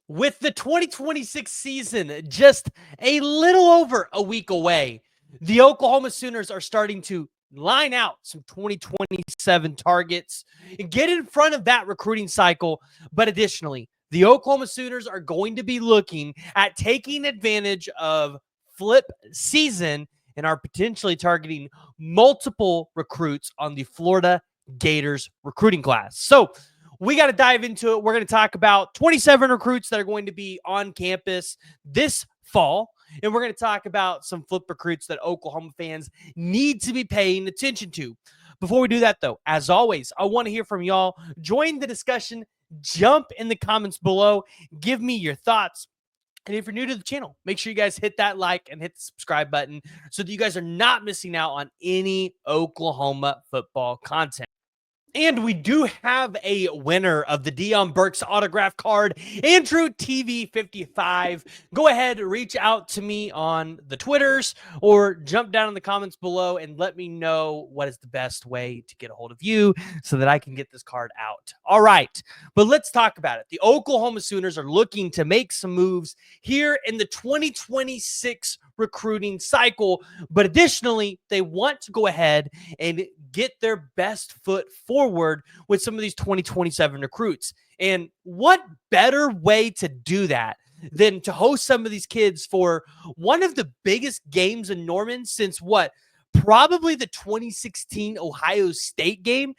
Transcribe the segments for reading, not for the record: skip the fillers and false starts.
With the 2026 season just a little over a week away, the Oklahoma Sooners are starting to line out some 2027 targets and get in front of that recruiting cycle. But additionally, the Oklahoma Sooners are going to be looking at taking advantage of flip season and are potentially targeting multiple recruits on the Florida Gators recruiting class. So we got to dive into it. We're going to talk about 27 recruits that are going to be on campus this fall. And we're going to talk about some flip recruits that Oklahoma fans need to be paying attention to. Before we do that, though, as always, I want to hear from y'all. Join the discussion. Jump in the comments below. Give me your thoughts. And if you're new to the channel, make sure you guys hit that like and hit the subscribe button so that you guys are not missing out on any Oklahoma football content. And we do have a winner of the Deion Burks autograph card, Andrew TV55. Go ahead, reach out to me on the Twitters or jump down in the comments below and let me know what is the best way to get a hold of you so that I can get this card out. All right, but let's talk about it. The Oklahoma Sooners are looking to make some moves here in the 2026 recruiting cycle, but additionally, they want to go ahead and get their best foot forward with some of these 2027 recruits. And what better way to do that than to host some of these kids for one of the biggest games in Norman since what? Probably the 2016 Ohio State game.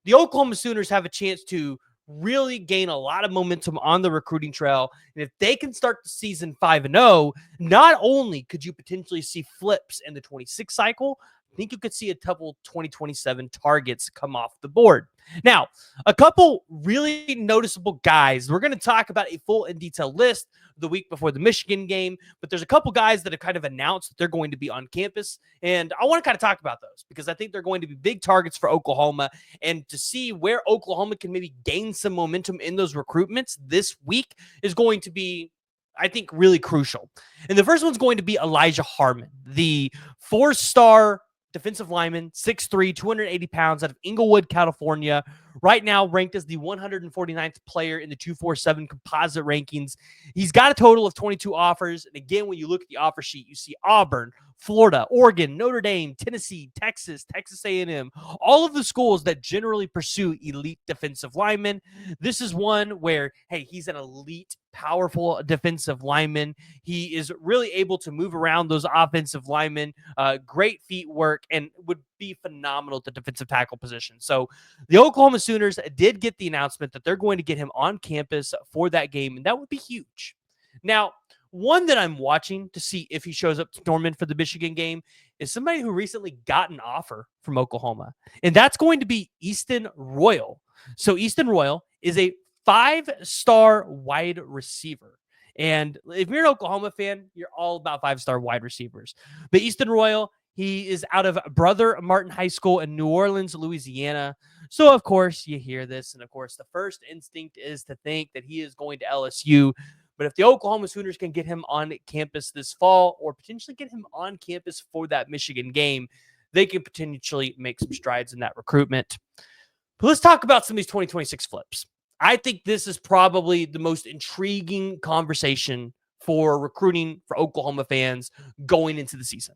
The Oklahoma Sooners have a chance to really gain a lot of momentum on the recruiting trail. And if they can start the season 5-0, not only could you potentially see flips in the 26 cycle, I think you could see a couple 2027 targets come off the board. Now, a couple really noticeable guys. We're going to talk about a full and detailed list the week before the Michigan game, but there's a couple guys that have kind of announced that they're going to be on campus, and I want to kind of talk about those because I think they're going to be big targets for Oklahoma, and to see where Oklahoma can maybe gain some momentum in those recruitments this week is going to be, I think, really crucial. And the first one's going to be Elijah Harmon, the four-star defensive lineman, 6'3", 280 pounds, out of Inglewood, California. Right now ranked as the 149th player in the 247 composite rankings. He's got a total of 22 offers. And again, when you look at the offer sheet, you see Auburn, Florida, Oregon, Notre Dame, Tennessee, Texas, Texas A&M, all of the schools that generally pursue elite defensive linemen. This is one where, hey, he's an elite, powerful defensive lineman. He is really able to move around those offensive linemen, great feet work, and would be phenomenal at the defensive tackle position. So the Oklahoma Sooners did get the announcement that they're going to get him on campus for that game, and that would be huge. Now, one that I'm watching to see if he shows up to Norman for the Michigan game is somebody who recently got an offer from Oklahoma, and that's going to be Easton Royal. So Easton Royal is a 5-star wide receiver. And if you're an Oklahoma fan, you're all about 5-star wide receivers. But Easton Royal, he is out of Brother Martin High School in New Orleans, Louisiana. So, of course, you hear this. And, of course, the first instinct is to think that he is going to LSU. But if the Oklahoma Sooners can get him on campus this fall or potentially get him on campus for that Michigan game, they can potentially make some strides in that recruitment. But let's talk about some of these 2026 flips. I think this is probably the most intriguing conversation for recruiting for Oklahoma fans going into the season,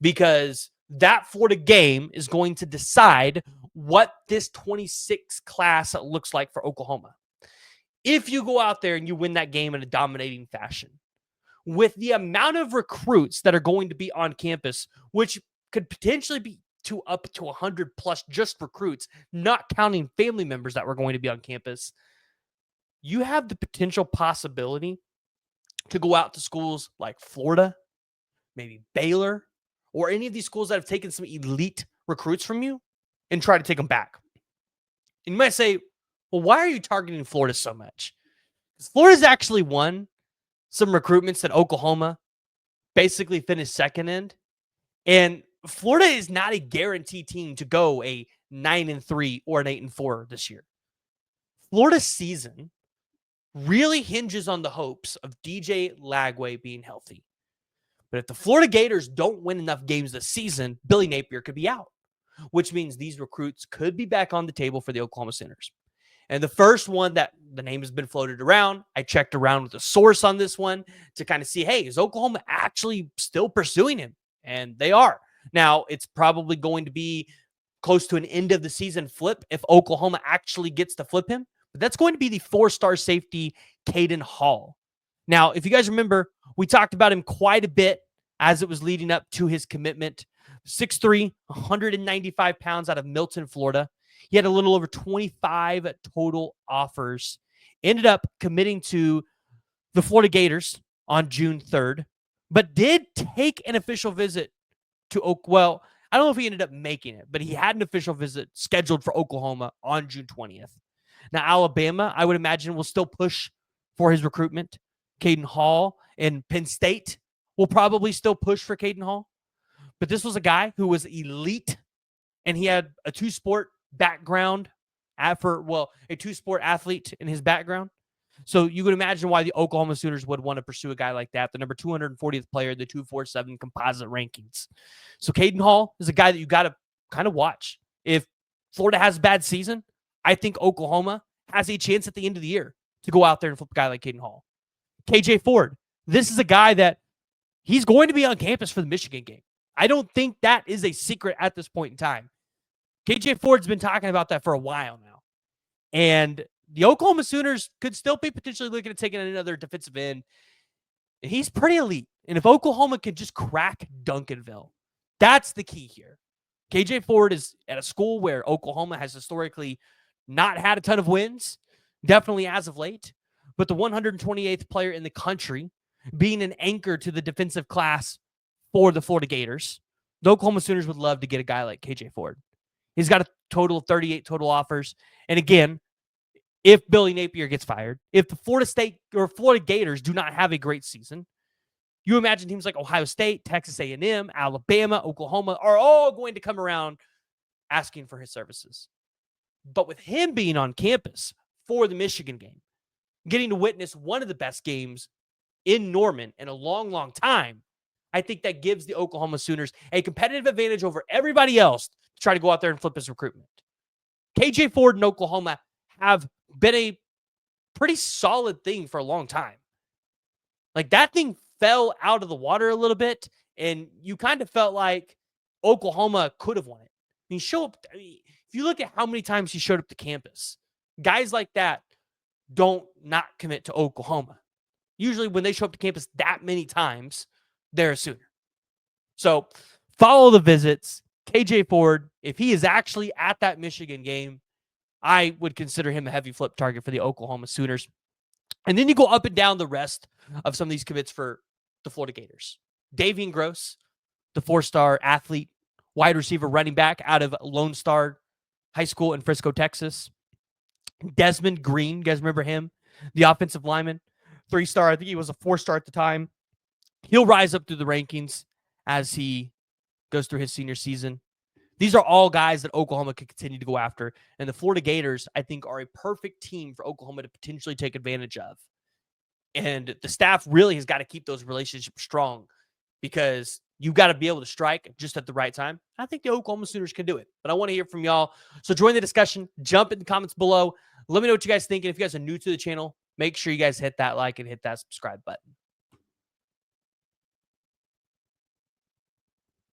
because that Florida game is going to decide what this 26 class looks like for Oklahoma. If you go out there and you win that game in a dominating fashion, with the amount of recruits that are going to be on campus, which could potentially be up to 100 plus just recruits, not counting family members that were going to be on campus, you have the potential possibility to go out to schools like Florida, maybe Baylor, or any of these schools that have taken some elite recruits from you and try to take them back. And you might say, well, why are you targeting Florida so much? Because Florida's actually won some recruitments that Oklahoma basically finished second in. And Florida is not a guaranteed team to go a 9-3 or an 8-4 this year. Florida's season really hinges on the hopes of DJ Lagway being healthy. But if the Florida Gators don't win enough games this season, Billy Napier could be out, which means these recruits could be back on the table for the Oklahoma Sooners. And the first one that the name has been floated around, I checked around with a source on this one to kind of see, hey, is Oklahoma actually still pursuing him? And they are. Now, it's probably going to be close to an end of the season flip if Oklahoma actually gets to flip him. But that's going to be the 4-star safety, Caden Hall. Now, if you guys remember, we talked about him quite a bit as it was leading up to his commitment. 6'3", 195 pounds out of Milton, Florida. He had a little over 25 total offers. Ended up committing to the Florida Gators on June 3rd, but did take an official visit to Well, I don't know if he ended up making it, but he had an official visit scheduled for Oklahoma on June 20th. Now, Alabama, I would imagine, will still push for his recruitment. Caden Hall and Penn State will probably still push for Caden Hall. But this was a guy who was elite, and he had a two-sport background a two-sport athlete in his background. So you could imagine why the Oklahoma Sooners would want to pursue a guy like that, the number 240th player in the 247 composite rankings. So Caden Hall is a guy that you got to kind of watch. If Florida has a bad season, I think Oklahoma has a chance at the end of the year to go out there and flip a guy like Caden Hall. KJ Ford, this is a guy that he's going to be on campus for the Michigan game. I don't think that is a secret at this point in time. KJ Ford's been talking about that for a while now. And the Oklahoma Sooners could still be potentially looking at taking another defensive end. And he's pretty elite. And if Oklahoma could just crack Duncanville, that's the key here. KJ Ford is at a school where Oklahoma has historically not had a ton of wins, definitely as of late. But the 128th player in the country, being an anchor to the defensive class for the Florida Gators, the Oklahoma Sooners would love to get a guy like KJ Ford. He's got a total of 38 total offers. And again, if Billy Napier gets fired, if the Florida Gators do not have a great season, you imagine teams like Ohio State, Texas A&M, Alabama, Oklahoma are all going to come around asking for his services. But with him being on campus for the Michigan game, getting to witness one of the best games in Norman in a long, long time, I think that gives the Oklahoma Sooners a competitive advantage over everybody else to try to go out there and flip his recruitment. KJ Ford and Oklahoma have been a pretty solid thing for a long time. Like, that thing fell out of the water a little bit, and you kind of felt like Oklahoma could have won it. If you look at how many times he showed up to campus, guys like that don't not commit to Oklahoma. Usually when they show up to campus that many times, they're a Sooner. So follow the visits. KJ Ford, if he is actually at that Michigan game, I would consider him a heavy flip target for the Oklahoma Sooners. And then you go up and down the rest of some of these commits for the Florida Gators. Davian Gross, the 4-star athlete, wide receiver, running back out of Lone Star High School in Frisco, Texas. Desmond Green, you guys remember him? The offensive lineman, 3-star. I think he was a 4-star at the time. He'll rise up through the rankings as he goes through his senior season. These are all guys that Oklahoma could continue to go after. And the Florida Gators, I think, are a perfect team for Oklahoma to potentially take advantage of. And the staff really has got to keep those relationships strong because you've got to be able to strike just at the right time. I think the Oklahoma Sooners can do it. But I want to hear from y'all. So join the discussion. Jump in the comments below. Let me know what you guys think. And if you guys are new to the channel, make sure you guys hit that like and hit that subscribe button.